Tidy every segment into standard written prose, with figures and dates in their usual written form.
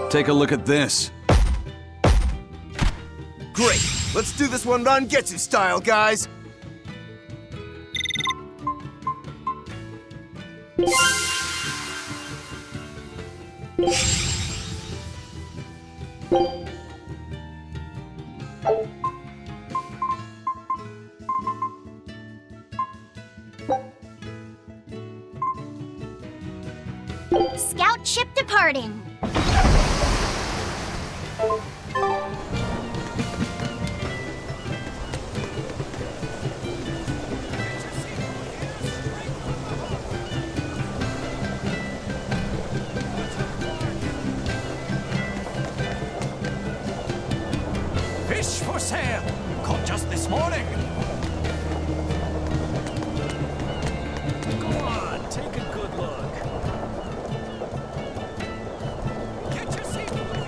Take a look at this. Great! Let's do this one Rangetsu style, guys! Scout ship departing. Fish for sale! Caught just this morning! Go on, take a good look. Get your seafood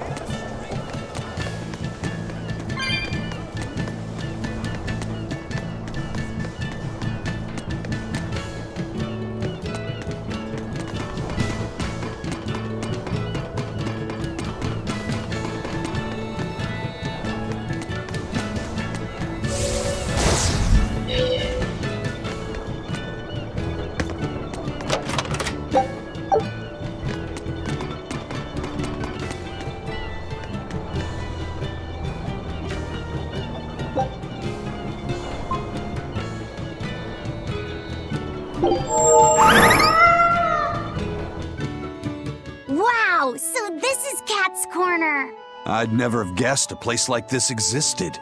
Wow, so this is Cat's Corner. I'd never have guessed a place like this existed.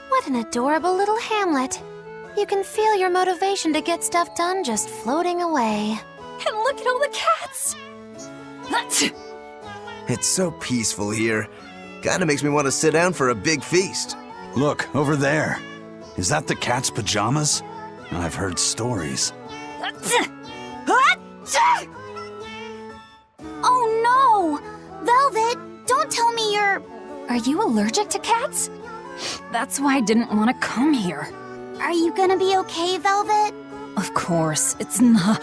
What an adorable little hamlet. You can feel your motivation to get stuff done just floating away. And look at all the cats! It's so peaceful here. Kinda makes me want to sit down for a big feast. Look, over there. Is that the cat's pajamas? I've heard stories. Oh no! Velvet, don't tell me you're... Are you allergic to cats? That's why I didn't want to come here. Are you gonna be okay, Velvet? Of course, it's not...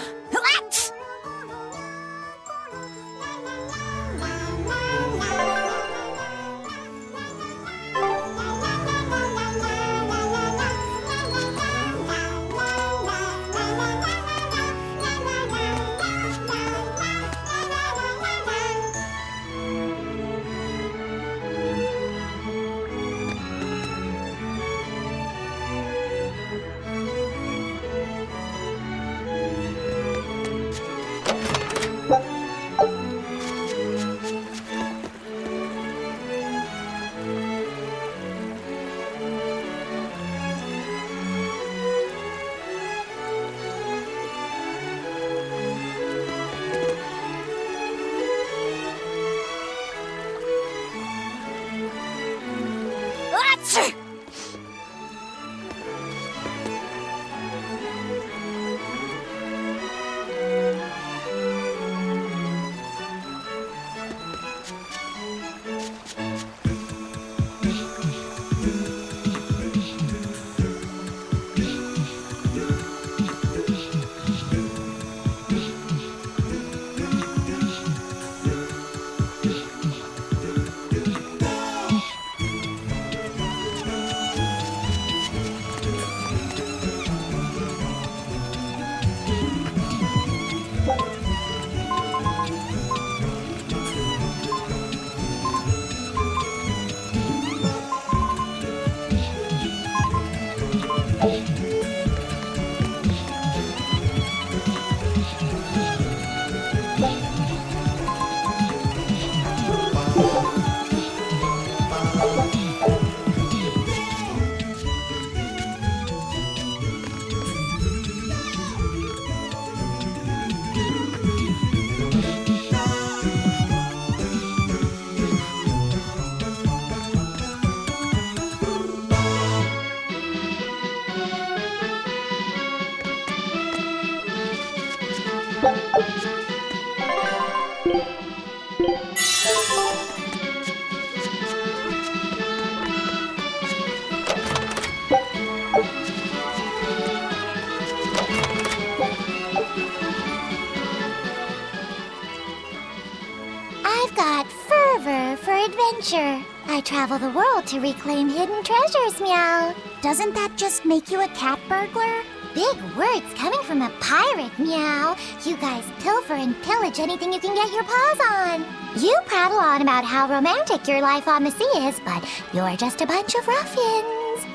I travel the world to reclaim hidden treasures, Meow. Doesn't that just make you a cat burglar? Big words coming from a pirate, Meow. You guys pilfer and pillage anything you can get your paws on. You prattle on about how romantic your life on the sea is, but you're just a bunch of ruffians.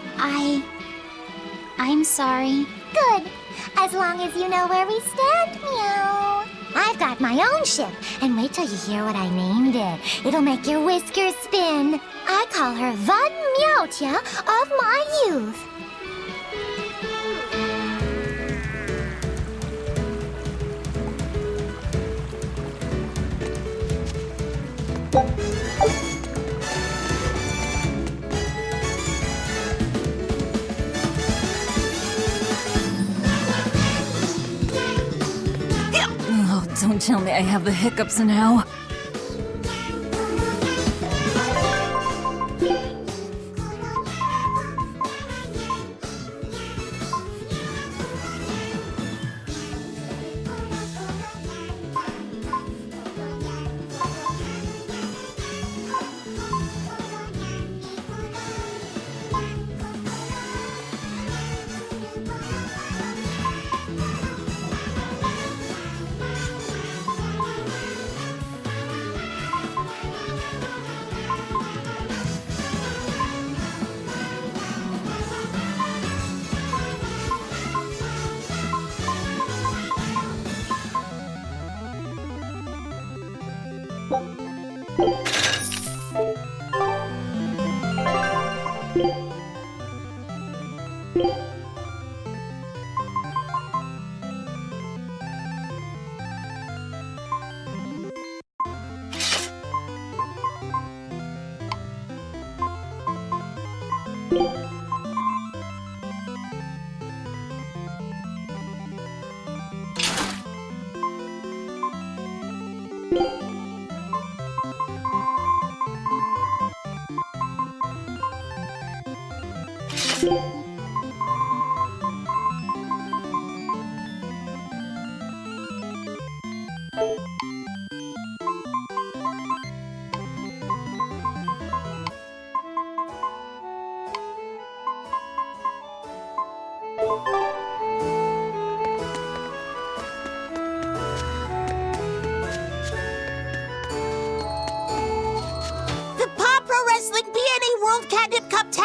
I'm sorry. Good. As long as you know where we stand, Meow. I've got my own ship, and wait till you hear what I named it. It'll make your whiskers spin. I call her Van Meowtia of my youth. Oh, don't tell me I have the hiccups now.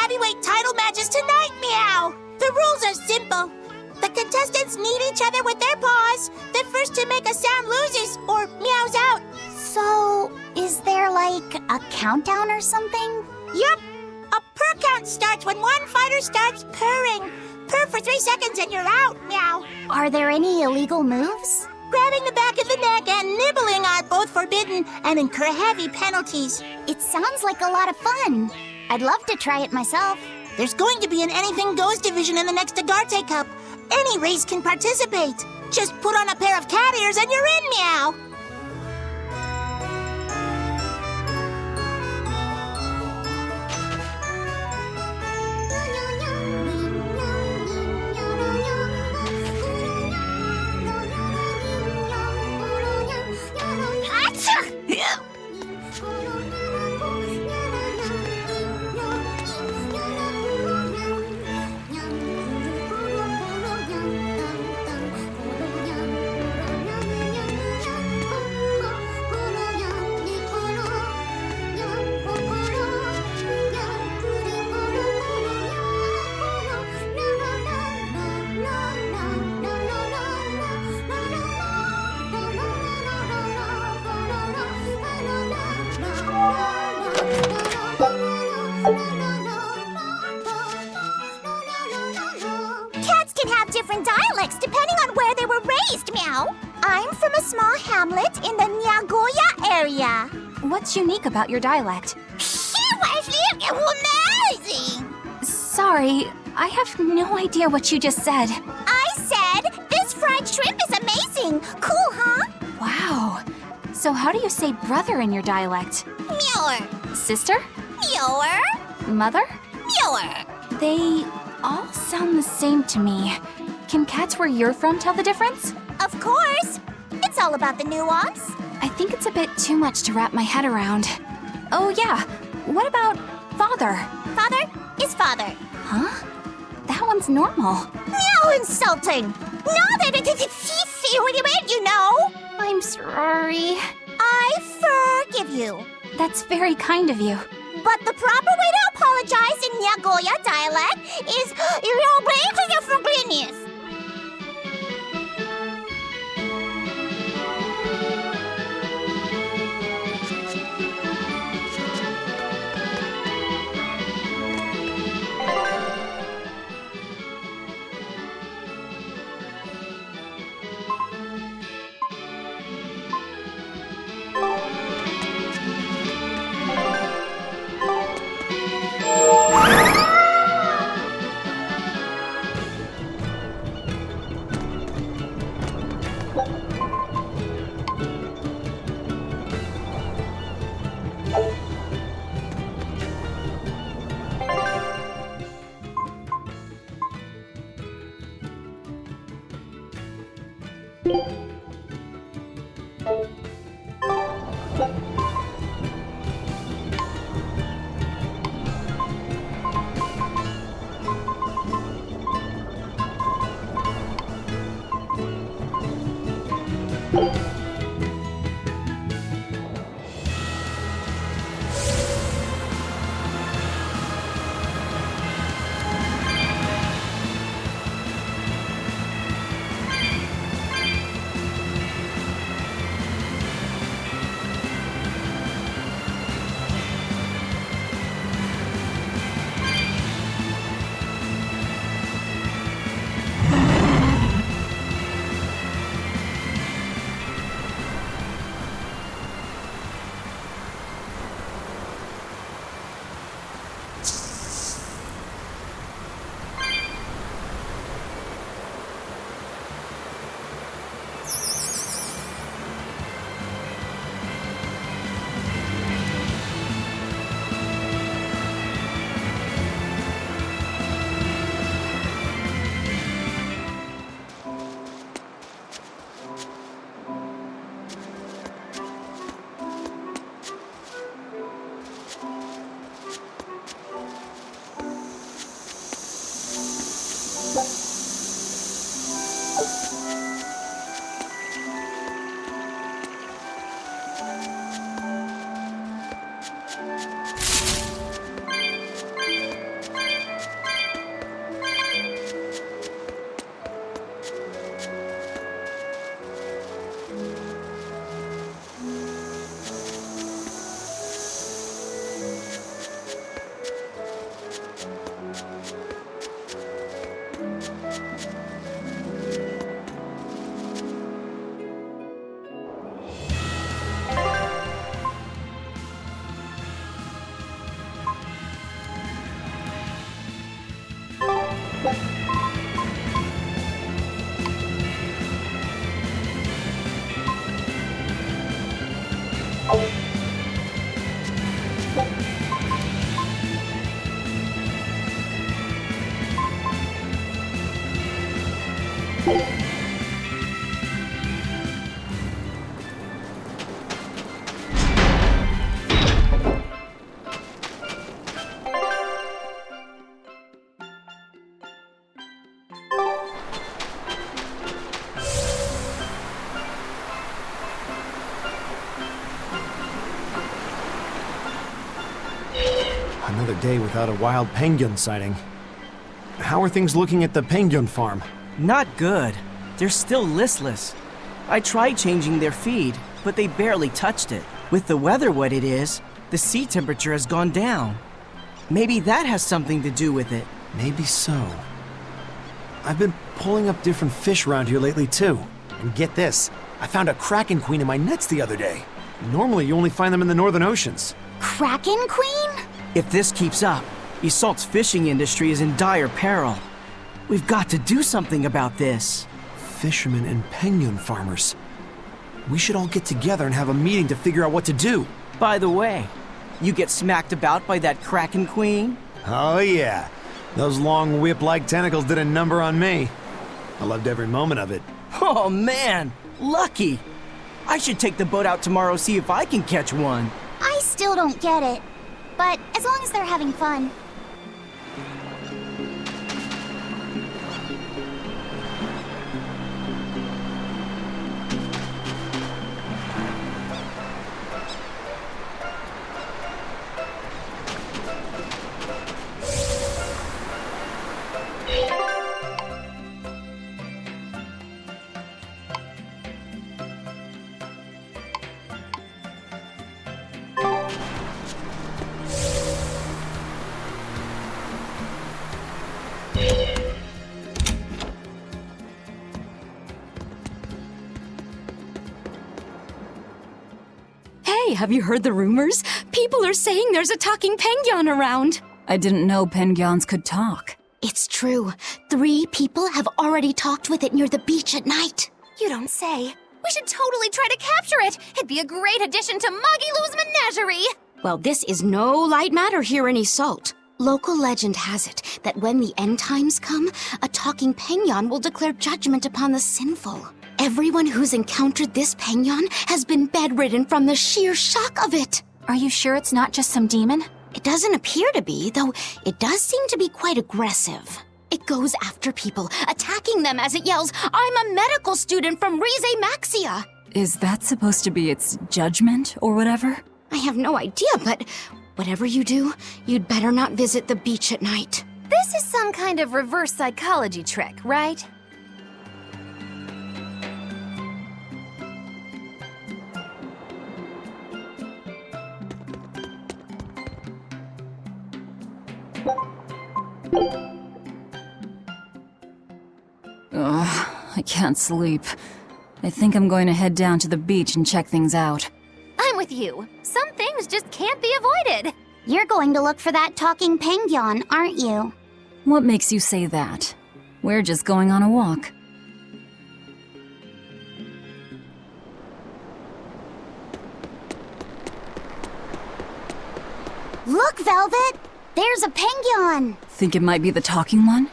Heavyweight title matches tonight, Meow! The rules are simple. The contestants need each other with their paws. The first to make a sound loses or meows out. So, is there like a countdown or something? Yup. A purr count starts when one fighter starts purring. Purr for 3 seconds and you're out, Meow. Are there any illegal moves? Grabbing the back of the neck and nibbling are both forbidden and incur heavy penalties. It sounds like a lot of fun. I'd love to try it myself. There's going to be an Anything Goes division in the next Agarte Cup. Any race can participate. Just put on a pair of cat ears and you're in, Meow. Cats can have different dialects depending on where they were raised, Meow. I'm from a small hamlet in the Nagoya area. What's unique about your dialect? Amazing! Sorry, I have no idea what you just said. I said, this fried shrimp is amazing. Cool, huh? Wow. So how do you say brother in your dialect? Meower. Sister? Meower. Mother? Meower. They all sound the same to me. Can cats where you're from tell the difference? Of course. It's all about the nuance. I think it's a bit too much to wrap my head around. Oh yeah, What about father? Father is father. Huh? That one's normal. Meow, insulting! No, see what you meant, you know! I'm sorry. I forgive you. That's very kind of you. But the proper way to apologize in Nagoya dialect is you're begging your forgiveness. Another day without a wild penguin sighting. How are things looking at the penguin farm? Not good. They're still listless. I tried changing their feed, but they barely touched it. With the weather what it is, the sea temperature has gone down. Maybe that has something to do with it. Maybe so. I've been pulling up different fish around here lately too. And get this, I found a kraken queen in my nets the other day. Normally you only find them in the northern oceans. Kraken Queen? If this keeps up, Isolt's fishing industry is in dire peril. We've got to do something about this. Fishermen and penguin farmers. We should all get together and have a meeting to figure out what to do. By the way, you get smacked about by that Kraken Queen? Oh yeah. Those long whip-like tentacles did a number on me. I loved every moment of it. Oh man, lucky. I should take the boat out tomorrow, see if I can catch one. I still don't get it. but as long as they're having fun. Hey, have you heard the rumors? People are saying there's a talking penguin around. I didn't know penguins could talk. It's true. 3 people have already talked with it near the beach at night. You don't say. We should totally try to capture it. It'd be a great addition to Moggy Lou's menagerie. Well, this is no light matter here in Salt. Local legend has it that when the end times come, a talking penguin will declare judgment upon the sinful. Everyone who's encountered this penguin has been bedridden from the sheer shock of it. Are you sure it's not just some demon? It doesn't appear to be, though it does seem to be quite aggressive. It goes after people, attacking them as it yells, "I'm a medical student from Rize Maxia!" Is that supposed to be its judgment or whatever? I have no idea, but whatever you do, you'd better not visit the beach at night. This is some kind of reverse psychology trick, right? Ugh, I can't sleep. I think I'm going to head down to the beach and check things out. I'm with you. Some things just can't be avoided. You're going to look for that talking penguin, aren't you? What makes you say that? We're just going on a walk. Look, Velvet! There's a penguin! Think it might be the talking one?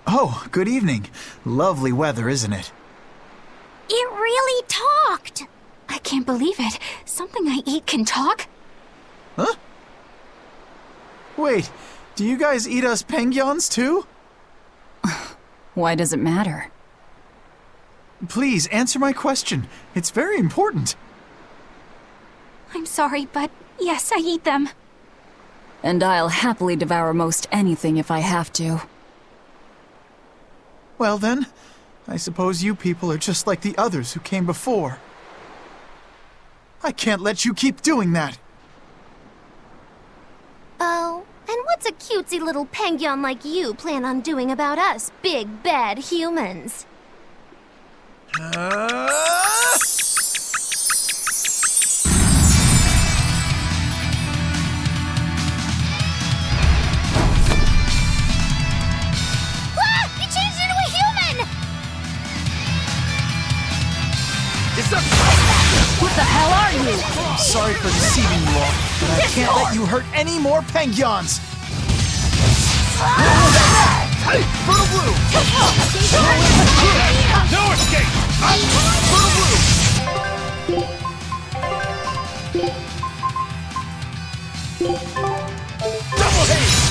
Oh, good evening. Lovely weather, isn't it? It really talked! I can't believe it. Something I eat can talk? Huh? Wait, do you guys eat us penguins too? Why does it matter? Please, answer my question. It's very important. I'm sorry, but yes, I eat them. And I'll happily devour most anything if I have to. Well then, I suppose you people are just like the others who came before. I can't let you keep doing that! Oh, and what's a cutesy little penguin like you plan on doing about us big bad humans? What the hell are you? Sorry for deceiving you all, but I can't let you hurt any more penguins! Brutal Blue! No escape! Brutal Blue! Double haste!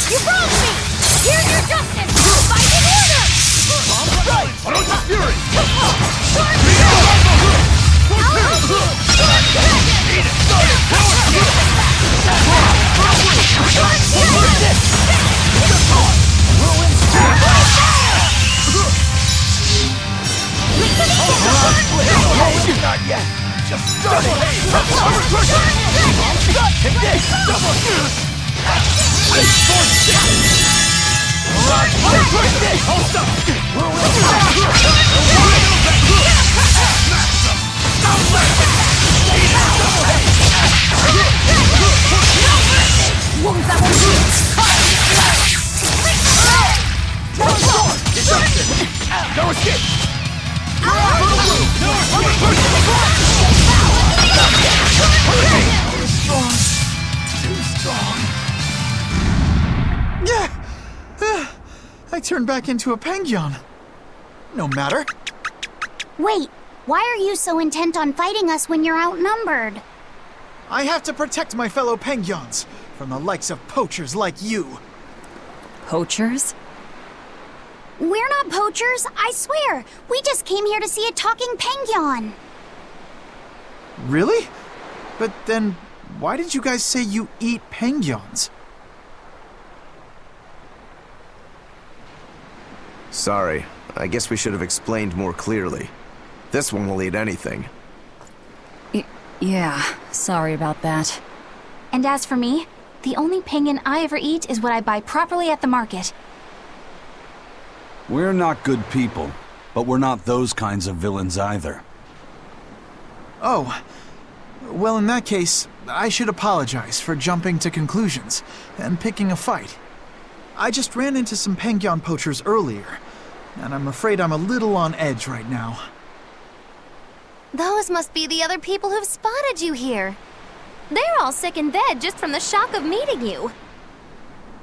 You broke me! Here's your justice! Fight in order! Right! Fury! Not yet! Just starting! Take this! Double! Hold up! No escape! Too strong. I turned back into a penguin. No matter. Wait, why are you so intent on fighting us when you're outnumbered? I have to protect my fellow penguins from the likes of poachers like you. Poachers? We're not poachers, I swear. We just came here to see a talking penguin. Really? But then, why did you guys say you eat penguins? Sorry, I guess we should have explained more clearly. This one will eat anything. Yeah, sorry about that. And as for me, the only penguin I ever eat is what I buy properly at the market. We're not good people, but we're not those kinds of villains either. Oh, well in that case, I should apologize for jumping to conclusions and picking a fight. I just ran into some penguin poachers earlier, and I'm afraid I'm a little on edge right now. Those must be the other people who've spotted you here. They're all sick in bed just from the shock of meeting you.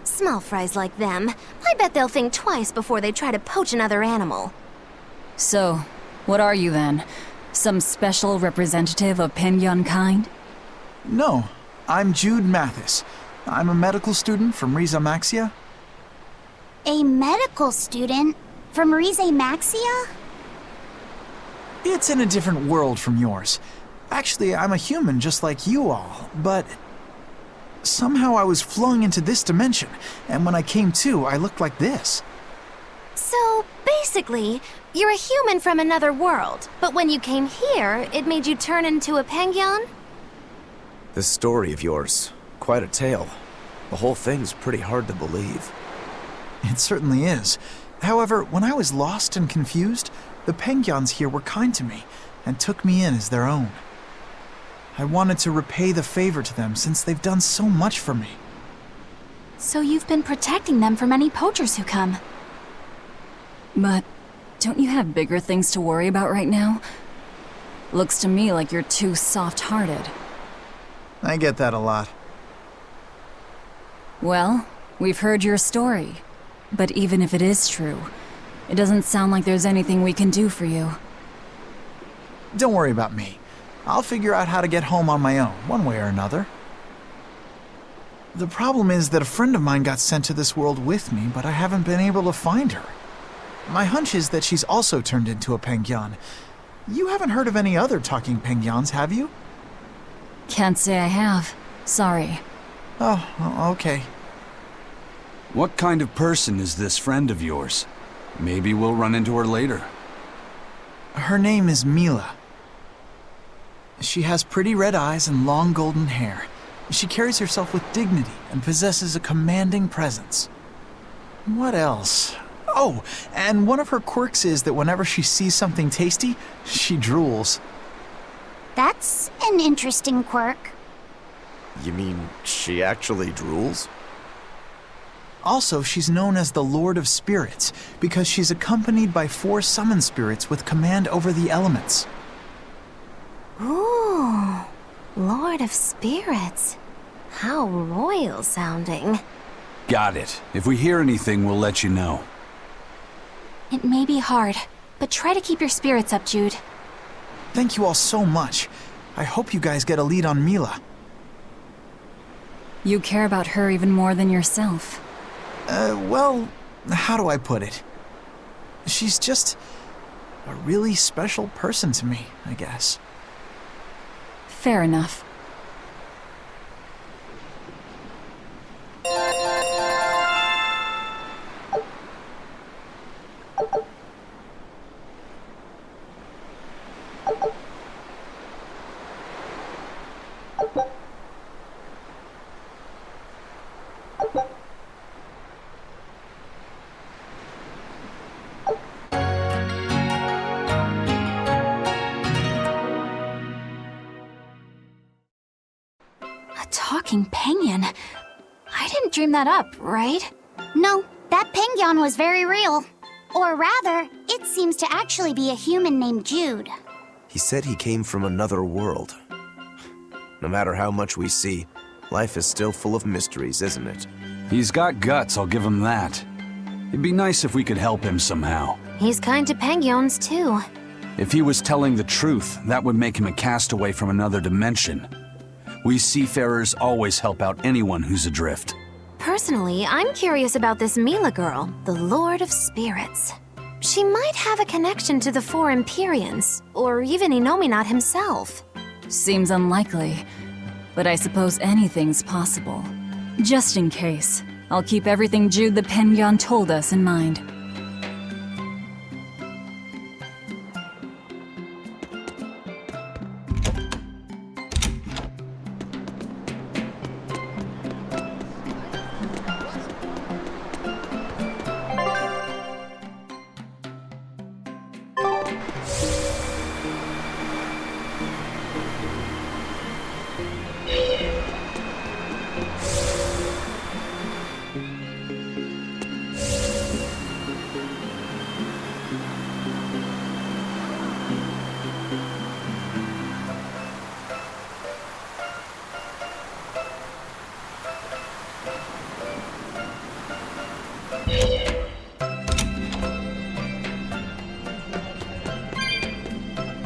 Small fries like them, I bet they'll think twice before they try to poach another animal. So, what are you then? Some special representative of penguin kind? No, I'm Jude Mathis. I'm a medical student from Riza Maxia. A medical student from Rize Maxia? It's in a different world from yours. Actually, I'm a human just like you all, but somehow I was flung into this dimension, and when I came to, I looked like this. So, basically, you're a human from another world, but when you came here, it made you turn into a penguin? This story of yours, quite a tale. The whole thing's pretty hard to believe. It certainly is. However, when I was lost and confused, the penguins here were kind to me and took me in as their own. I wanted to repay the favor to them since they've done so much for me. So you've been protecting them from any poachers who come. But don't you have bigger things to worry about right now? Looks to me like you're too soft-hearted. I get that a lot. Well, we've heard your story. But even if it is true, it doesn't sound like there's anything we can do for you. Don't worry about me. I'll figure out how to get home on my own, one way or another. The problem is that a friend of mine got sent to this world with me, but I haven't been able to find her. My hunch is that she's also turned into a penguin. You haven't heard of any other talking penguins, have you? Can't say I have. Sorry. Oh, okay. What kind of person is this friend of yours? Maybe we'll run into her later. Her name is Mila. She has pretty red eyes and long golden hair. She carries herself with dignity and possesses a commanding presence. What else? Oh, and one of her quirks is that whenever she sees something tasty, she drools. That's an interesting quirk. You mean she actually drools? Also, she's known as the Lord of Spirits because she's accompanied by 4 summon spirits with command over the elements. Ooh, Lord of Spirits. How royal sounding. Got it. If we hear anything, we'll let you know. It may be hard, but try to keep your spirits up, Jude. Thank you all so much. I hope you guys get a lead on Mila. You care about her even more than yourself. Well, how do I put it? She's just a really special person to me, I guess. Fair enough. Talking penguin? I didn't dream that up, right? No, that penguin was very real. Or rather, it seems to actually be a human named Jude. He said he came from another world. No matter how much we see, life is still full of mysteries, isn't it? He's got guts, I'll give him that. It'd be nice if we could help him somehow. He's kind to penguins, too. If he was telling the truth, that would make him a castaway from another dimension. We seafarers always help out anyone who's adrift. Personally, I'm curious about this Mila girl, the Lord of Spirits. She might have a connection to the Four Empyreans, or even Inominat himself. Seems unlikely, but I suppose anything's possible. Just in case, I'll keep everything Jude the Penguin told us in mind.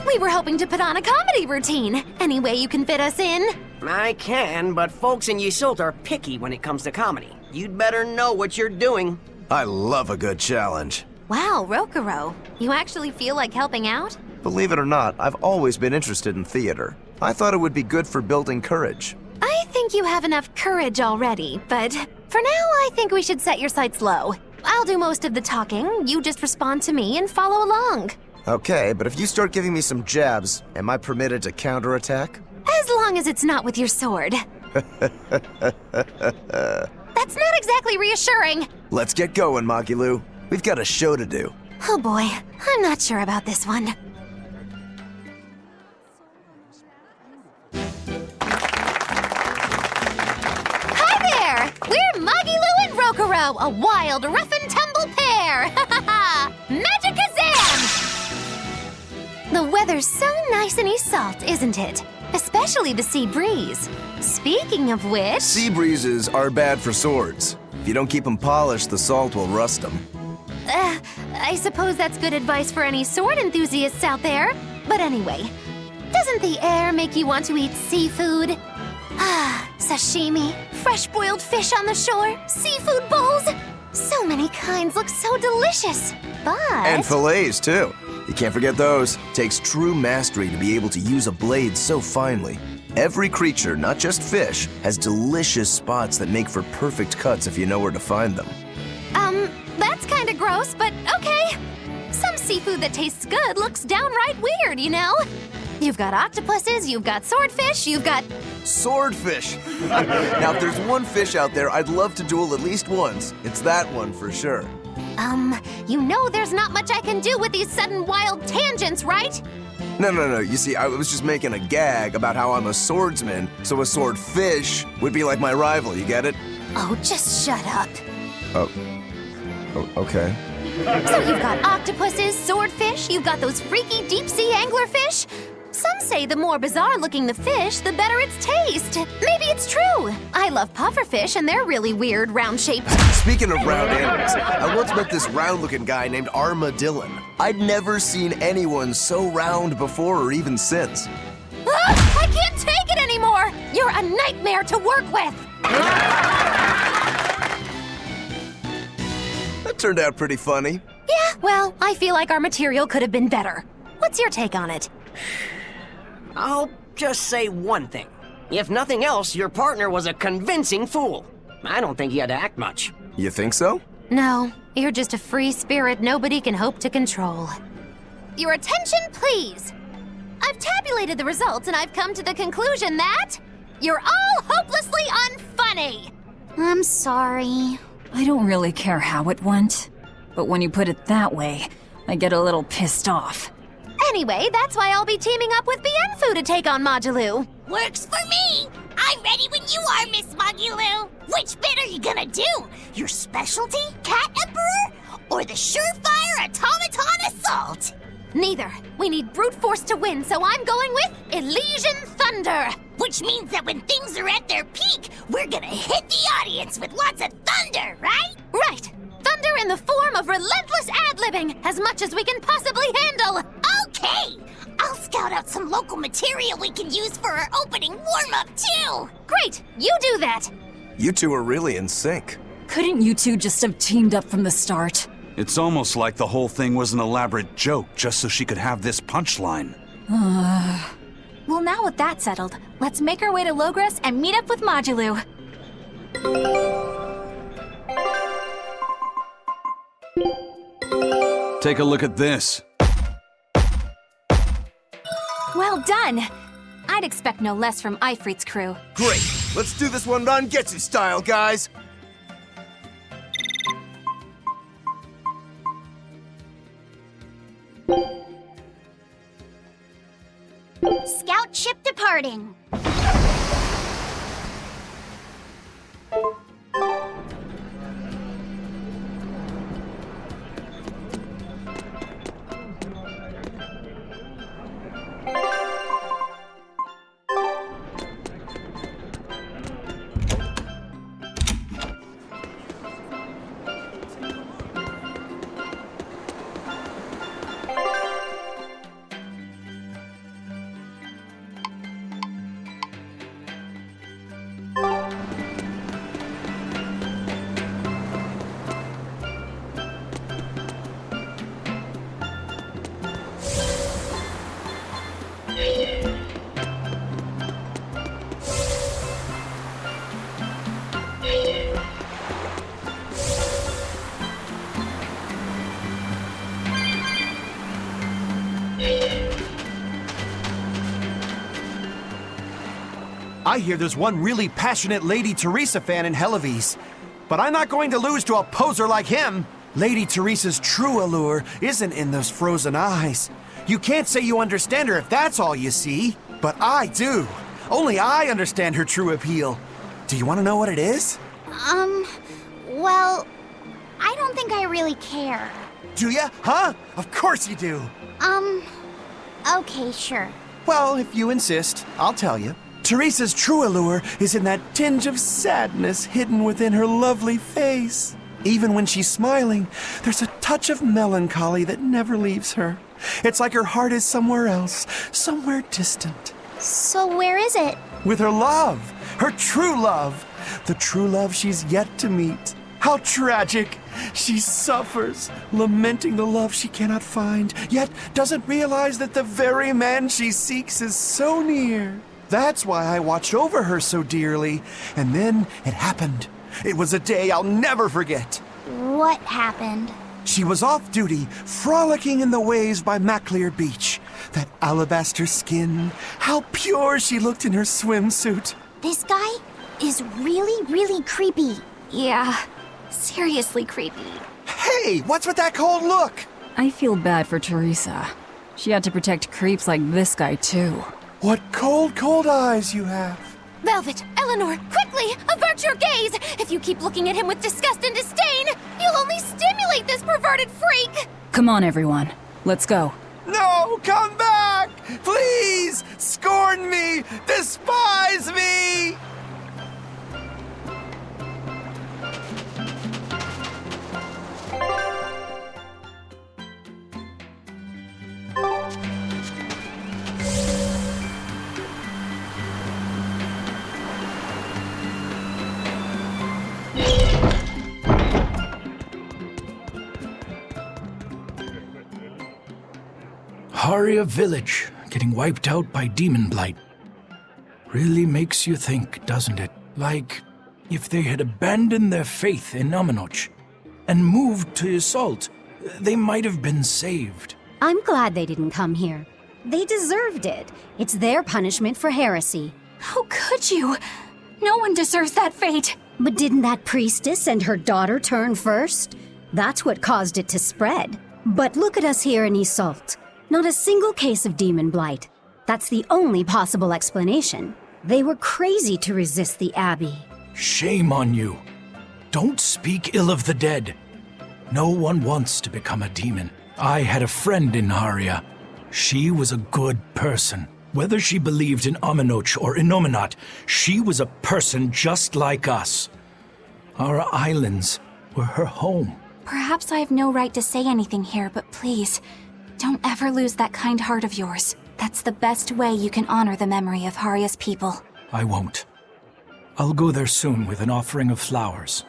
We were hoping to put on a comedy routine. Any way you can fit us in? I can, but folks in Yseult are picky when it comes to comedy. You'd better know what you're doing. I love a good challenge. Wow, Rokuro. You actually feel like helping out? Believe it or not, I've always been interested in theater. I thought it would be good for building courage. I think you have enough courage already, but for now I think we should set your sights low. I'll do most of the talking, you just respond to me and follow along. Okay, but if you start giving me some jabs, am I permitted to counterattack? As long as it's not with your sword. That's not exactly reassuring. Let's get going, Magilu. We've got a show to do. Oh boy, I'm not sure about this one. Hi there! We're Magilu and Rokuro, a wild, rough and tumble pair! Magicazam! The weather's so nice in Yseult, isn't it? Especially the sea breeze. Speaking of which... Sea breezes are bad for swords. If you don't keep them polished, the salt will rust them. I suppose that's good advice for any sword enthusiasts out there. But anyway, doesn't the air make you want to eat seafood? Ah, sashimi, fresh-boiled fish on the shore, seafood bowls. So many kinds look so delicious, but... And fillets, too. You can't forget those. Takes true mastery to be able to use a blade so finely. Every creature, not just fish, has delicious spots that make for perfect cuts if you know where to find them. That's kinda gross, but okay. Some seafood that tastes good looks downright weird, you know? You've got octopuses, you've got swordfish, you've got... Swordfish! Now, if there's one fish out there I'd love to duel at least once, it's that one for sure. You know there's not much I can do with these sudden wild tangents, right? No. You see, I was just making a gag about how I'm a swordsman, so a swordfish would be like my rival, you get it? Oh, just shut up. Oh, okay. So you've got octopuses, swordfish, you've got those freaky deep-sea anglerfish. Some say the more bizarre-looking the fish, the better its taste. Maybe it's true. I love pufferfish, and they're really weird, round-shaped. Speaking of round animals, I once met this round-looking guy named Armadillon. I'd never seen anyone so round before or even since. Ah, I can't take it anymore! You're a nightmare to work with! That turned out pretty funny. Yeah, well, I feel like our material could have been better. What's your take on it? I'll just say one thing. If nothing else, your partner was a convincing fool. I don't think he had to act much. You think so? No, you're just a free spirit nobody can hope to control. Your attention, please! I've tabulated the results and I've come to the conclusion that you're all hopelessly unfunny! I'm sorry. I don't really care how it went, but when you put it that way, I get a little pissed off. Anyway, that's why I'll be teaming up with Bienfu to take on Magilu. Works for me! I'm ready when you are, Miss Magilu! Which bit are you gonna do? Your specialty, Cat Emperor? Or the surefire automaton assault? Neither. We need brute force to win, so I'm going with Elysian Thunder! Which means that when things are at their peak, we're gonna hit the audience with lots of thunder, right? Right! Thunder in the form of relentless ad-libbing, as much as we can possibly handle! Okay! I'll scout out some local material we can use for our opening warm-up, too! Great! You do that! You two are really in sync. Couldn't you two just have teamed up from the start? It's almost like the whole thing was an elaborate joke just so she could have this punchline. Well, now with that settled, let's make our way to Logres and meet up with Modulu. Take a look at this. Well done! I'd expect no less from Ifrit's crew. Great! Let's do this one Rangetsu style, guys! Scout ship departing. I hear there's one really passionate Lady Teresa fan in Helives. But I'm not going to lose to a poser like him. Lady Teresa's true allure isn't in those frozen eyes. You can't say you understand her if that's all you see. But I do. Only I understand her true appeal. Do you want to know what it is? Well, I don't think I really care. Do ya? Huh? Of course you do. Okay, sure. Well, if you insist, I'll tell you. Teresa's true allure is in that tinge of sadness hidden within her lovely face. Even when she's smiling, there's a touch of melancholy that never leaves her. It's like her heart is somewhere else, somewhere distant. So where is it? With her love, her true love, the true love she's yet to meet. How tragic! She suffers, lamenting the love she cannot find, yet doesn't realize that the very man she seeks is so near. That's why I watched over her so dearly. And then it happened. It was a day I'll never forget. What happened? She was off duty, frolicking in the waves by Maclear Beach. That alabaster skin, how pure she looked in her swimsuit. This guy is really, really creepy. Yeah, seriously creepy. Hey, what's with that cold look? I feel bad for Teresa. She had to protect creeps like this guy, too. What cold, cold eyes you have. Velvet, Eleanor, quickly, avert your gaze! If you keep looking at him with disgust and disdain, you'll only stimulate this perverted freak! Come on, everyone. Let's go. No, come back! Please! Scorn me! Despise me! Haria village getting wiped out by demon blight. Really makes you think, doesn't it? Like, if they had abandoned their faith in Aminoch and moved to Assault, they might have been saved. I'm glad they didn't come here. They deserved it. It's their punishment for heresy. How could you? No one deserves that fate. But didn't that priestess and her daughter turn first? That's what caused it to spread. But look at us here in Assault. Not a single case of demon blight. That's the only possible explanation. They were crazy to resist the Abbey. Shame on you. Don't speak ill of the dead. No one wants to become a demon. I had a friend in Haria. She was a good person. Whether she believed in Aminoch or Innominat, she was a person just like us. Our islands were her home. Perhaps I have no right to say anything here, but please, don't ever lose that kind heart of yours. That's the best way you can honor the memory of Haria's people. I won't. I'll go there soon with an offering of flowers.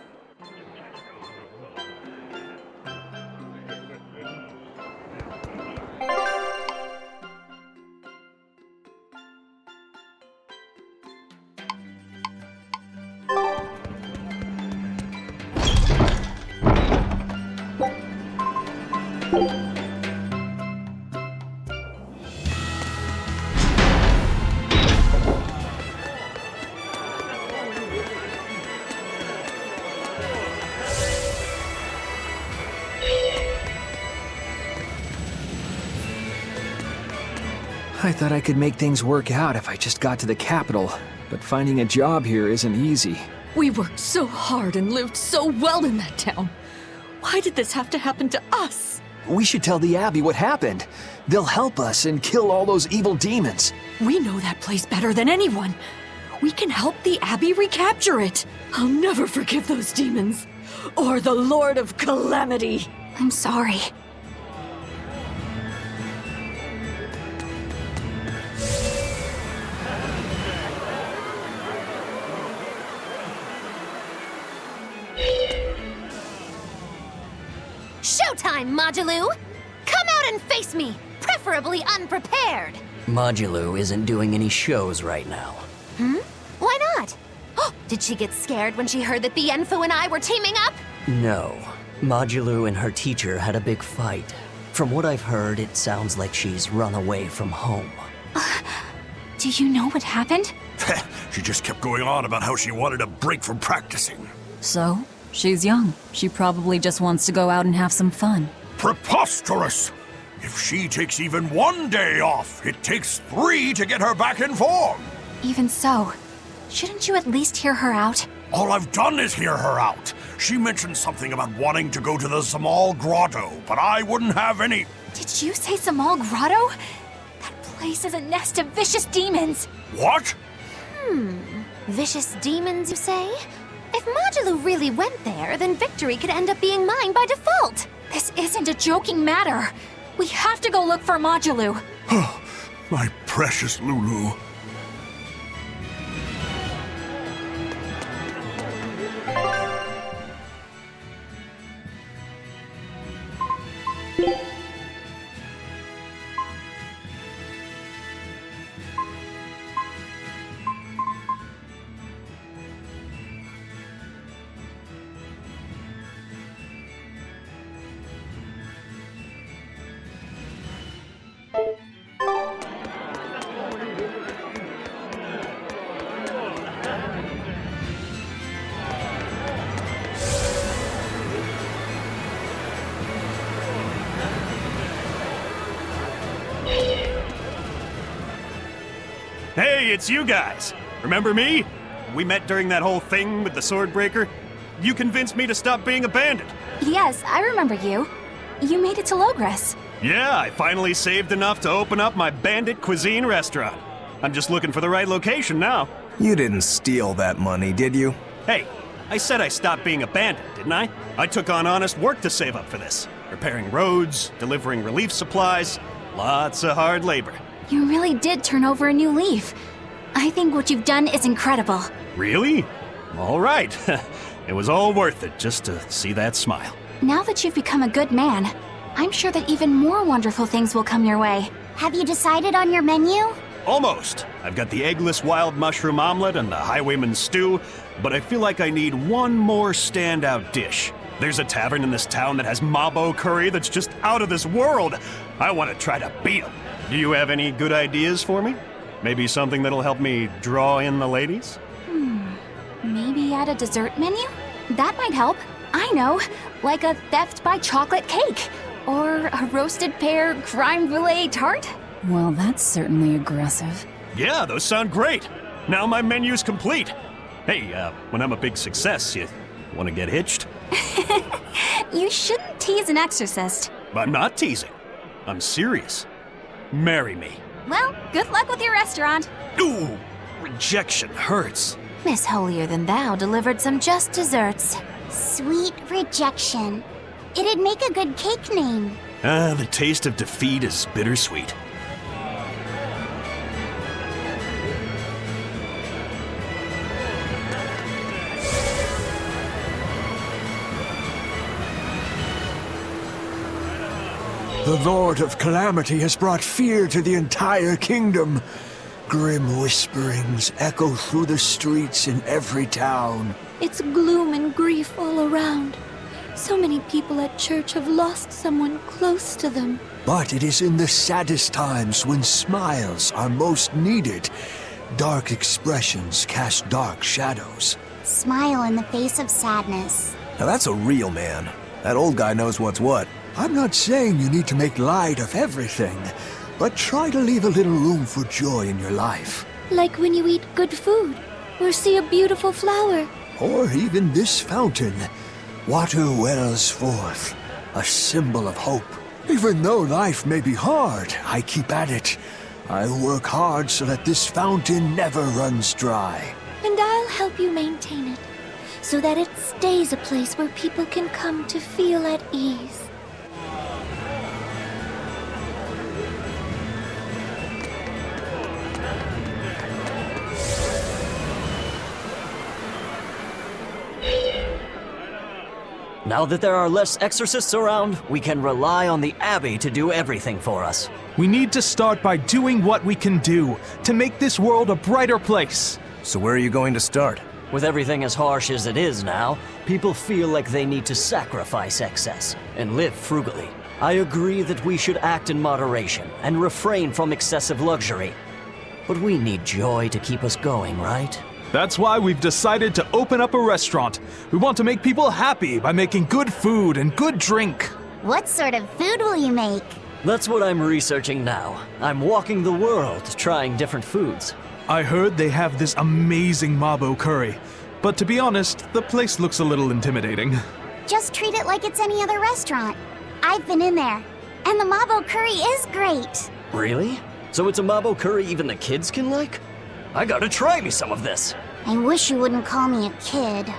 I thought I could make things work out if I just got to the capital, but finding a job here isn't easy. We worked so hard and lived so well in that town. Why did this have to happen to us? We should tell the Abbey what happened. They'll help us and kill all those evil demons. We know that place better than anyone. We can help the Abbey recapture it. I'll never forgive those demons. Or the Lord of Calamity. I'm sorry. Showtime, Modulou! Come out and face me, preferably unprepared! Modulou isn't doing any shows right now. Why not? Oh, did she get scared when she heard that Bienfu and I were teaming up? No. Modulou and her teacher had a big fight. From what I've heard, it sounds like she's run away from home. Do you know what happened? She just kept going on about how she wanted a break from practicing. So? She's young. She probably just wants to go out and have some fun. Preposterous! If she takes even one day off, it takes 3 to get her back in form. Even so, shouldn't you at least hear her out? All I've done is hear her out. She mentioned something about wanting to go to the Zamahl Grotto, but I wouldn't have any... Did you say Zamahl Grotto? That place is a nest of vicious demons. What? Vicious demons, you say? If Modulou really went there, then victory could end up being mine by default. This isn't a joking matter. We have to go look for Modulou. My precious Lulu. Hey, it's you guys. Remember me? We met during that whole thing with the Swordbreaker. You convinced me to stop being a bandit. Yes, I remember you. You made it to Logres. Yeah, I finally saved enough to open up my bandit cuisine restaurant. I'm just looking for the right location now. You didn't steal that money, did you? Hey, I said I stopped being a bandit, didn't I? I took on honest work to save up for this. Repairing roads, delivering relief supplies, lots of hard labor. You really did turn over a new leaf. I think what you've done is incredible. Really? All right. It was all worth it just to see that smile. Now that you've become a good man, I'm sure that even more wonderful things will come your way. Have you decided on your menu? Almost. I've got the eggless wild mushroom omelet and the highwayman's stew, but I feel like I need one more standout dish. There's a tavern in this town that has mabo curry that's just out of this world. I want to try to beat them. Do you have any good ideas for me? Maybe something that'll help me draw in the ladies? Maybe add a dessert menu? That might help. I know, like a theft by chocolate cake. Or a roasted pear creme brulee tart? Well, that's certainly aggressive. Yeah, those sound great. Now my menu's complete. Hey, when I'm a big success, you want to get hitched? You shouldn't tease an exorcist. I'm not teasing. I'm serious. Marry me. Well, good luck with your restaurant. Ooh, rejection hurts. Miss Holier Than Thou delivered some just desserts. Sweet rejection. It'd make a good cake name. The taste of defeat is bittersweet. The Lord of Calamity has brought fear to the entire kingdom. Grim whisperings echo through the streets in every town. It's gloom and grief all around. So many people at church have lost someone close to them. But it is in the saddest times when smiles are most needed. Dark expressions cast dark shadows. Smile in the face of sadness. Now that's a real man. That old guy knows what's what. I'm not saying you need to make light of everything, but try to leave a little room for joy in your life. Like when you eat good food, or see a beautiful flower. Or even this fountain. Water wells forth, a symbol of hope. Even though life may be hard, I keep at it. I work hard so that this fountain never runs dry. And I'll help you maintain it, so that it stays a place where people can come to feel at ease. Now that there are less exorcists around, we can rely on the Abbey to do everything for us. We need to start by doing what we can do to make this world a brighter place. So where are you going to start? With everything as harsh as it is now, people feel like they need to sacrifice excess and live frugally. I agree that we should act in moderation and refrain from excessive luxury. But we need joy to keep us going, right? That's why we've decided to open up a restaurant. We want to make people happy by making good food and good drink. What sort of food will you make? That's what I'm researching now. I'm walking the world, trying different foods. I heard they have this amazing Mabo curry. But to be honest, the place looks a little intimidating. Just treat it like it's any other restaurant. I've been in there, and the Mabo curry is great. Really? So it's a Mabo curry even the kids can like? I gotta try me some of this. I wish you wouldn't call me a kid.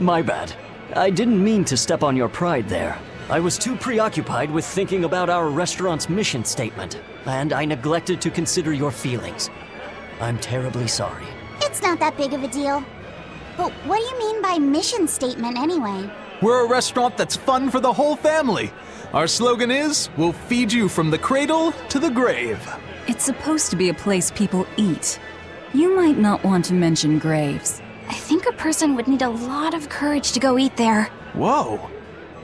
My bad. I didn't mean to step on your pride there. I was too preoccupied with thinking about our restaurant's mission statement, and I neglected to consider your feelings. I'm terribly sorry. It's not that big of a deal. But what do you mean by mission statement anyway? We're a restaurant that's fun for the whole family. Our slogan is, we'll feed you from the cradle to the grave. It's supposed to be a place people eat. You might not want to mention graves. I think a person would need a lot of courage to go eat there. Whoa.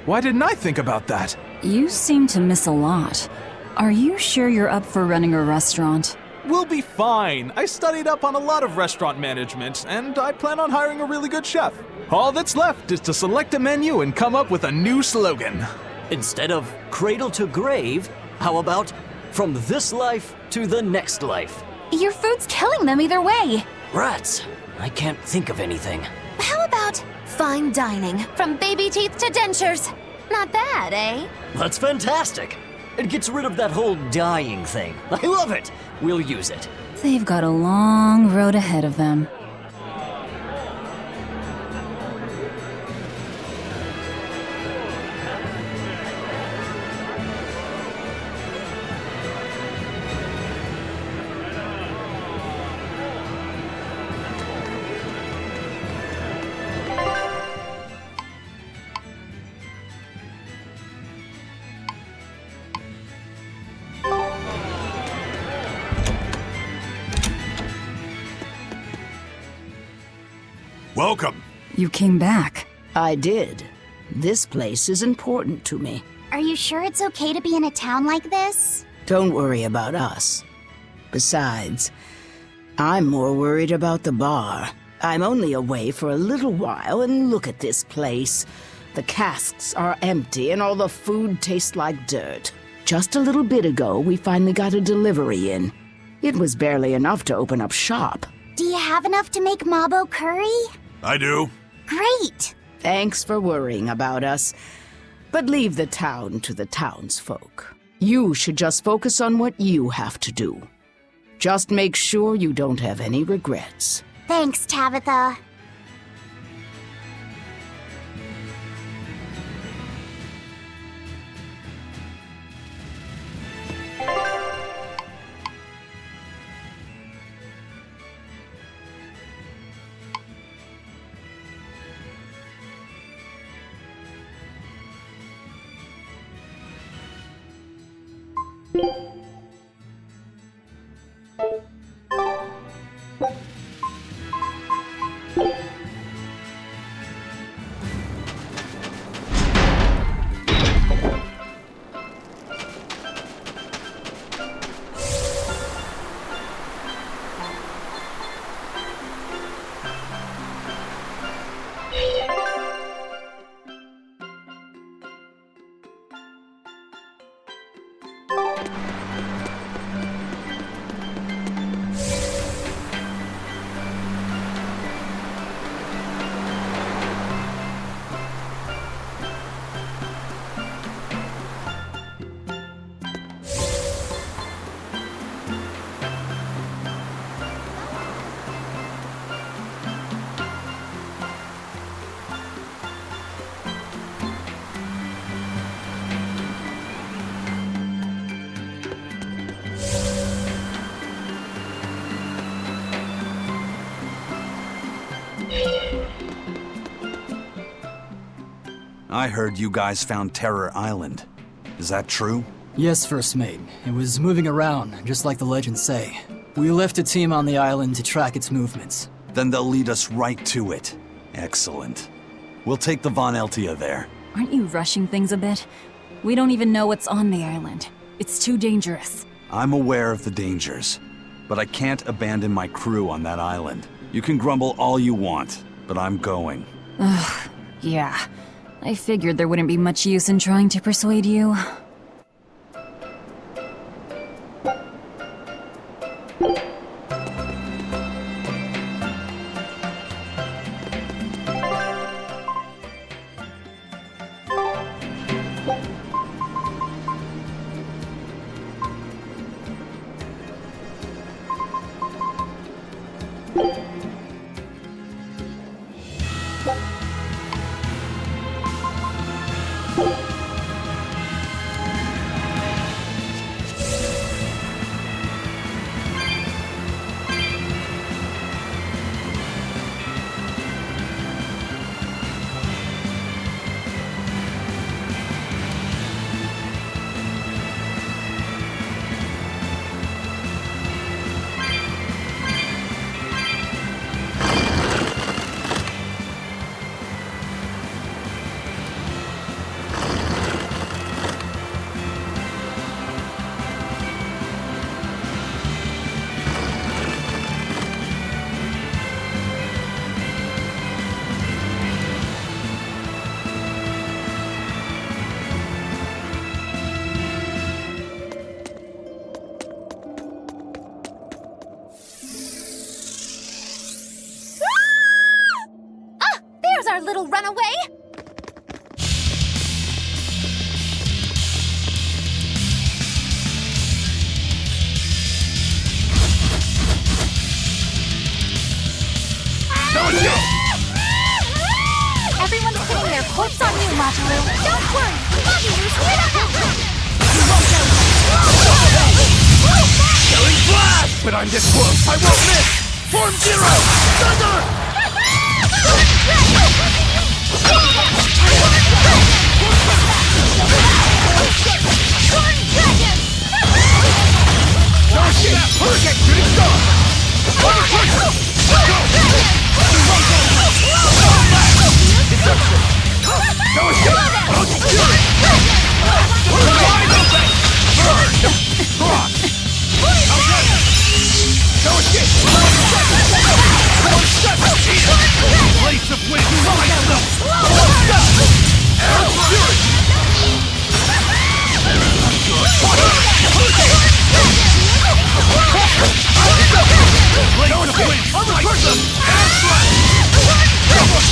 Why didn't I think about that? You seem to miss a lot. Are you sure you're up for running a restaurant? We'll be fine. I studied up on a lot of restaurant management, and I plan on hiring a really good chef. All that's left is to select a menu and come up with a new slogan. Instead of cradle to grave, how about from this life to the next life? Your food's killing them either way. Rats. I can't think of anything. How about fine dining, from baby teeth to dentures? Not bad, eh? That's fantastic. It gets rid of that whole dying thing. I love it. We'll use it. They've got a long road ahead of them. Welcome. You came back. I did. This place is important to me. Are you sure it's okay to be in a town like this? Don't worry about us. Besides, I'm more worried about the bar. I'm only away for a little while, and look at this place. The casks are empty and all the food tastes like dirt. Just a little bit ago, we finally got a delivery in. It was barely enough to open up shop. Do you have enough to make Mabo curry? I do. Great! Thanks for worrying about us. But leave the town to the townsfolk. You should just focus on what you have to do. Just make sure you don't have any regrets. Thanks, Tabitha. I heard you guys found Terror Island. Is that true? Yes, First Mate. It was moving around, just like the legends say. We left a team on the island to track its movements. Then they'll lead us right to it. Excellent. We'll take the Von Eltia there. Aren't you rushing things a bit? We don't even know what's on the island. It's too dangerous. I'm aware of the dangers, but I can't abandon my crew on that island. You can grumble all you want, but I'm going. Ugh, yeah. I figured there wouldn't be much use in trying to persuade you. Our little runaway! Everyone's pinning their hopes on you, Majiru. Don't worry, Majiru's here to help! You won't go! Killing flash! But I'm this close, I won't miss! Form Zero! Thunder! No escape! Hurricane shooting star! No escape! No escape! Blades of wind!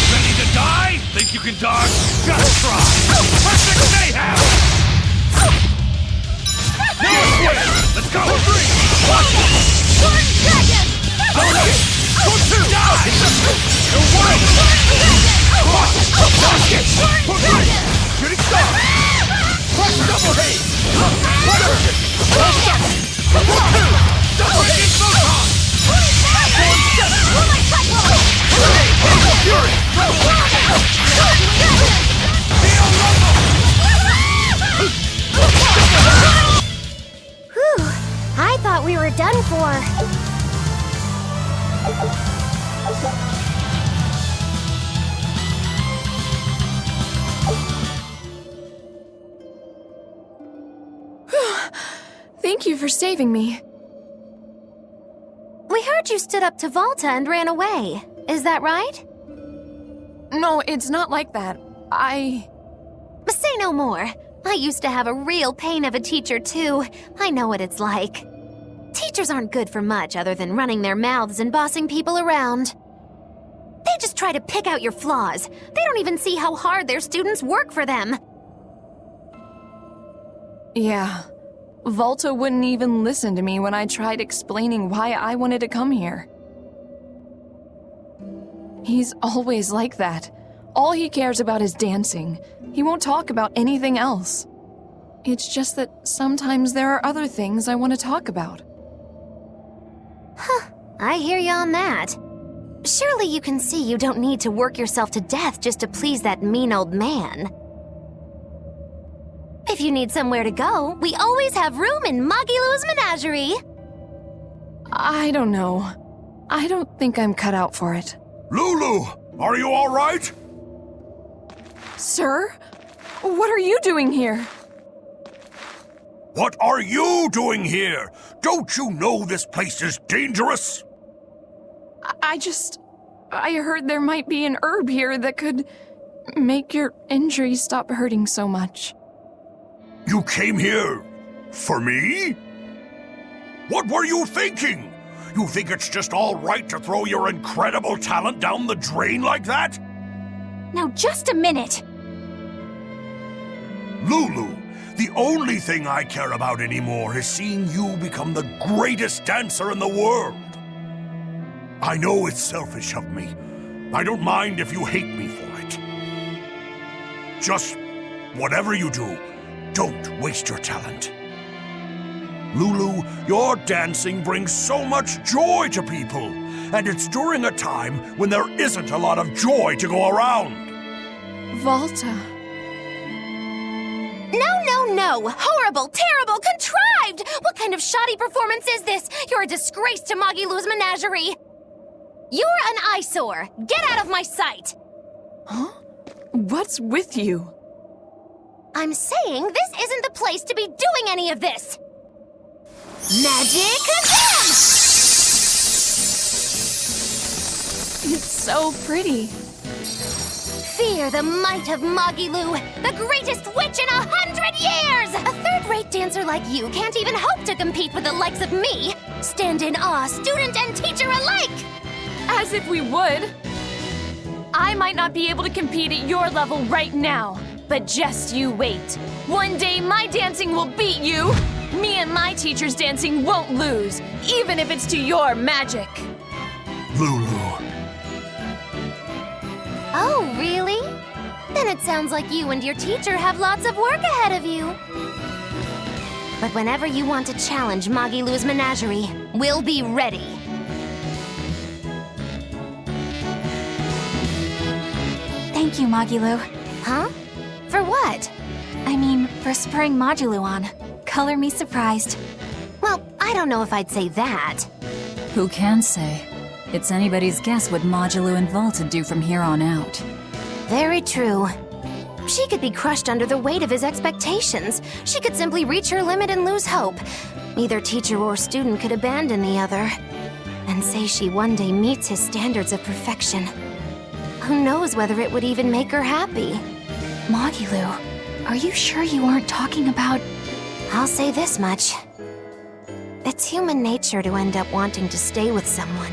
Ready to die? Think you can dodge? Just try! Perfect mayhem! No escape! Let's go! Watch it! Go two! Die! No way! Watch it! Shooting star! Crush double haze! Double haze photon! Fury! Whew, I thought we were done for. Thank you for saving me. We heard you stood up to Volta and ran away. Is that right? No, it's not like that. Say no more. I used to have a real pain of a teacher, too. I know what it's like. Teachers aren't good for much other than running their mouths and bossing people around. They just try to pick out your flaws. They don't even see how hard their students work for them. Yeah. Volta wouldn't even listen to me when I tried explaining why I wanted to come here. He's always like that. All he cares about is dancing. He won't talk about anything else. It's just that sometimes there are other things I want to talk about. Huh, I hear you on that. Surely you can see you don't need to work yourself to death just to please that mean old man. If you need somewhere to go, we always have room in Magilou's menagerie. I don't know. I don't think I'm cut out for it. Lulu, are you all right? Sir? What are you doing here? What are you doing here? Don't you know this place is dangerous? I heard there might be an herb here that could make your injuries stop hurting so much. You came here for me? What were you thinking? You think it's just all right to throw your incredible talent down the drain like that? Now just a minute. Lulu, the only thing I care about anymore is seeing you become the greatest dancer in the world. I know it's selfish of me. I don't mind if you hate me for it. Just whatever you do, don't waste your talent. Lulu, your dancing brings so much joy to people, and it's during a time when there isn't a lot of joy to go around. Volta. No! Horrible, terrible, contrived! What kind of shoddy performance is this? You're a disgrace to Magilou's menagerie. You're an eyesore. Get out of my sight! Huh? What's with you? I'm saying this isn't the place to be doing any of this! Magic! It's so pretty. Fear the might of Magilou, the greatest witch in 100 years! A third-rate dancer like you can't even hope to compete with the likes of me. Stand in awe, student and teacher alike! As if we would. I might not be able to compete at your level right now, but just you wait. One day my dancing will beat you. Me and my teacher's dancing won't lose, even if it's to your magic. Lulu. Oh, really? Then it sounds like you and your teacher have lots of work ahead of you. But whenever you want to challenge Magilou's menagerie, we'll be ready. Thank you, Magilou. Huh? For what? I mean, for spurring Magilou on. Color me surprised. Well, I don't know if I'd say that. Who can say? It's anybody's guess what Magilou and Volta do from here on out. Very true. She could be crushed under the weight of his expectations. She could simply reach her limit and lose hope. Either teacher or student could abandon the other. And say she one day meets his standards of perfection. Who knows whether it would even make her happy? Magilou, are you sure you aren't talking about... I'll say this much. It's human nature to end up wanting to stay with someone,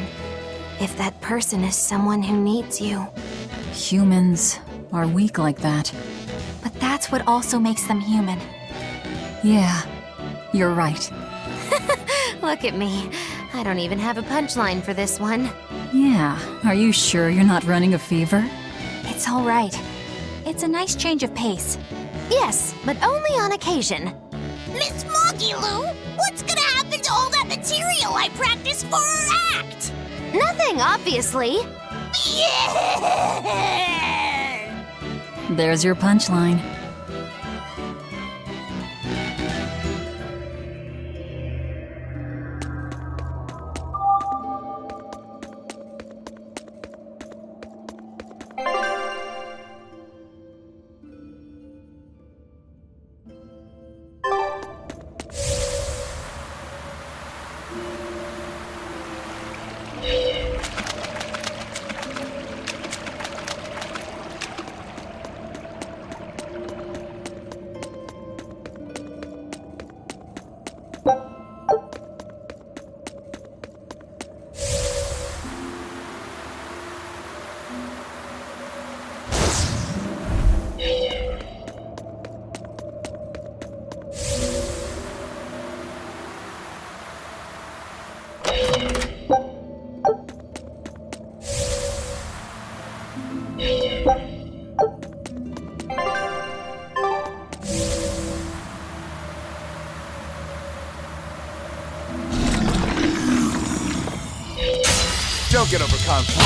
if that person is someone who needs you. Humans are weak like that. But that's what also makes them human. Yeah, you're right. Look at me. I don't even have a punchline for this one. Yeah, are you sure you're not running a fever? It's all right. It's a nice change of pace. Yes, but only on occasion. Miss Magilou, what's gonna happen to all that material I practiced for her act? Nothing, obviously. Yeah! There's your punchline. Don't get overconfident.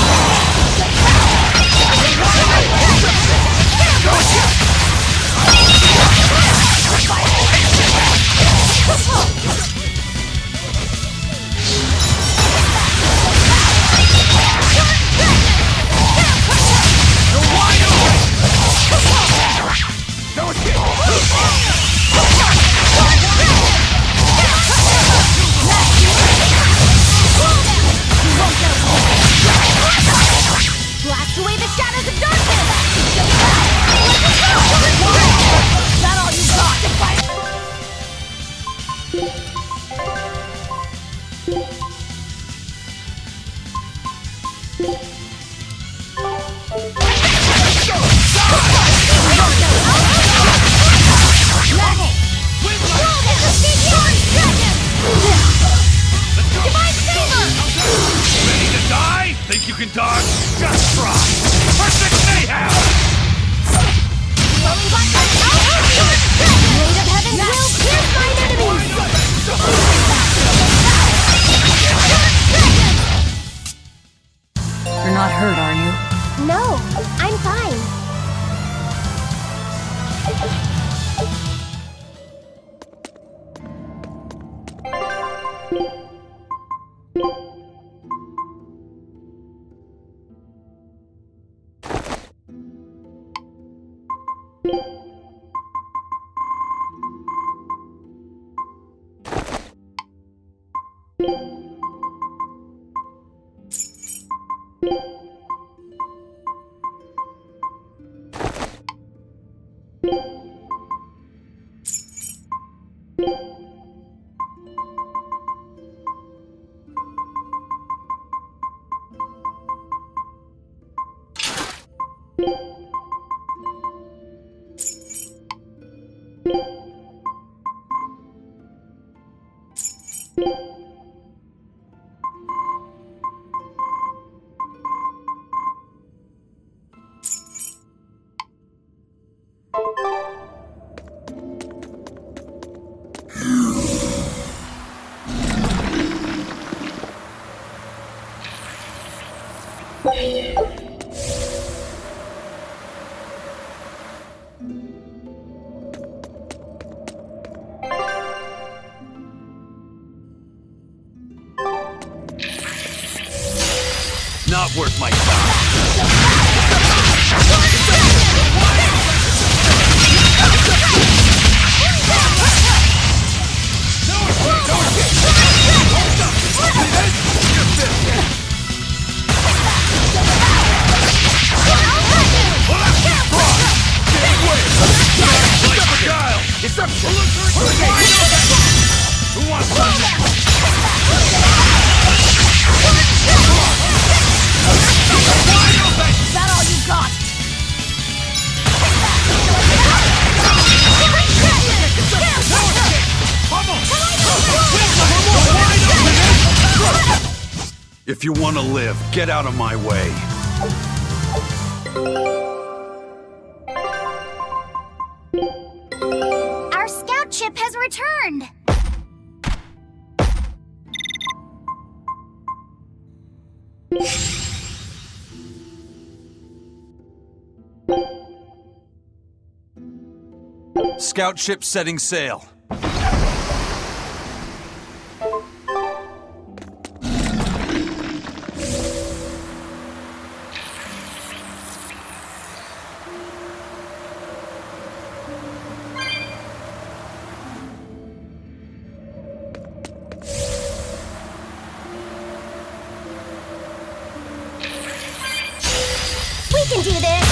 Blast away the shadows of darkness! Is that all you got? Ready to die? Think you can dodge? Just try! Perfect mayhem! Blade of heaven will pierce mine enemies! You're not hurt, are you? No, I'm fine. Not worth my time. Who wants one? Is that all you got? If you want to live, get out of my way. Our scout ship has returned! Scout ship setting sail. We can do this!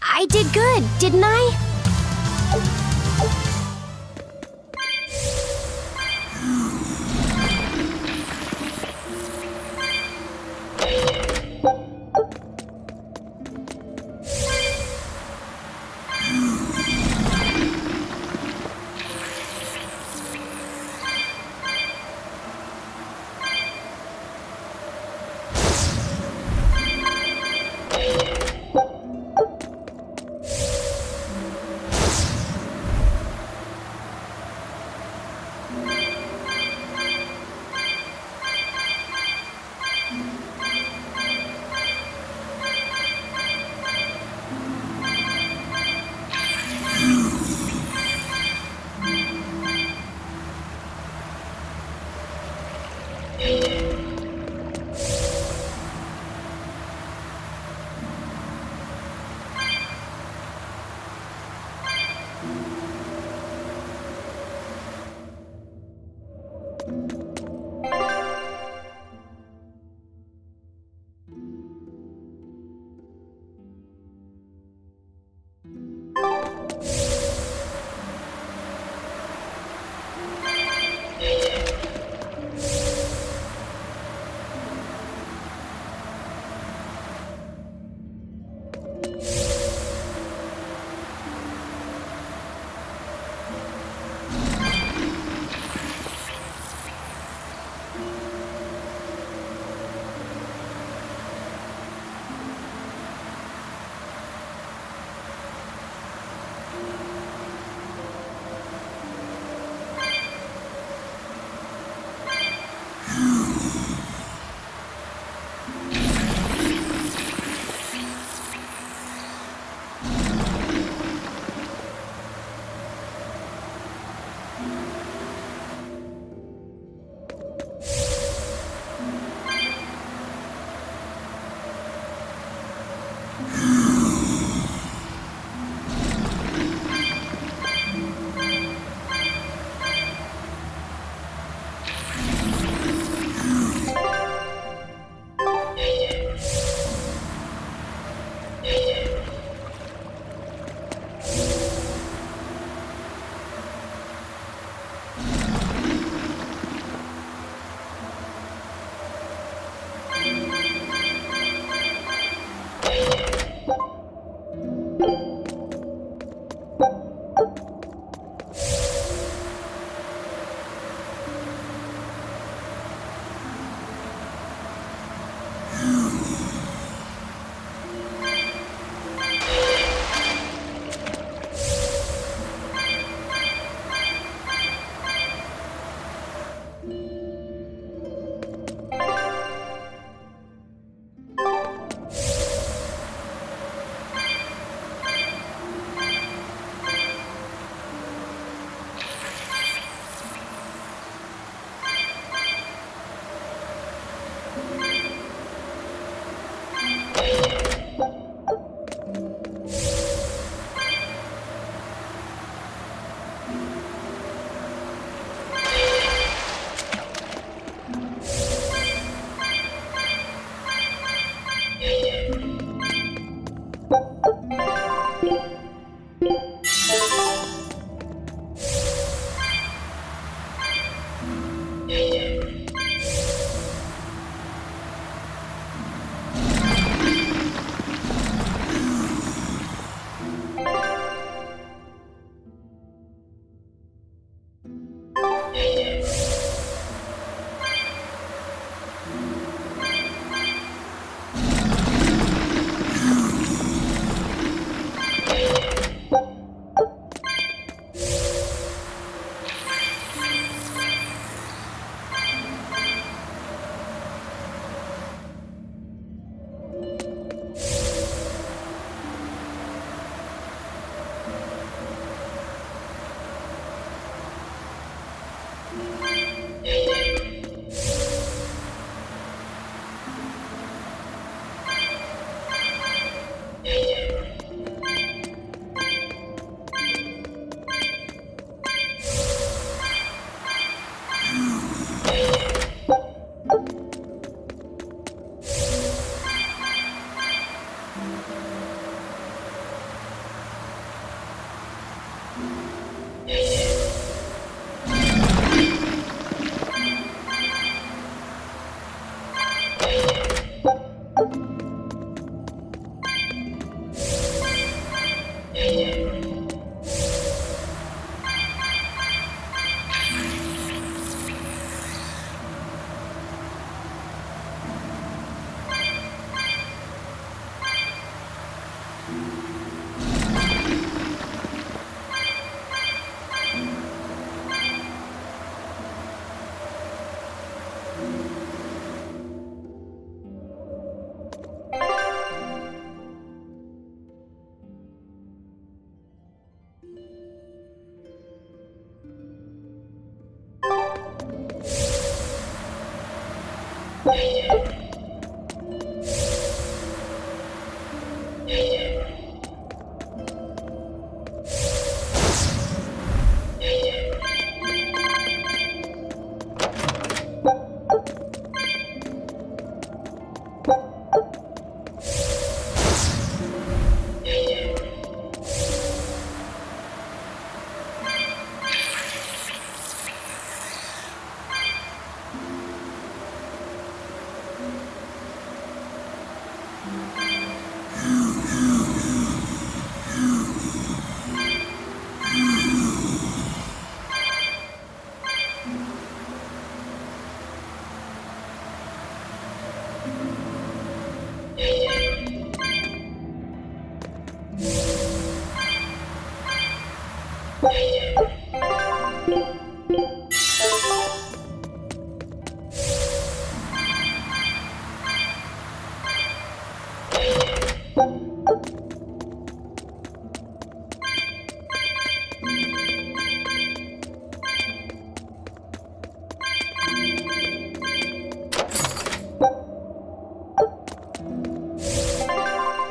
I did good, didn't I?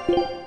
you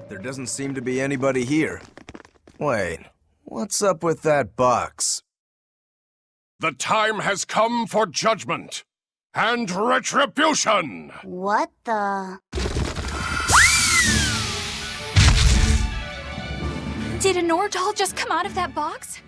There doesn't seem to be anybody here. Wait, what's up with that box? The time has come for judgment and retribution! What the... Did a Nordal just come out of that box?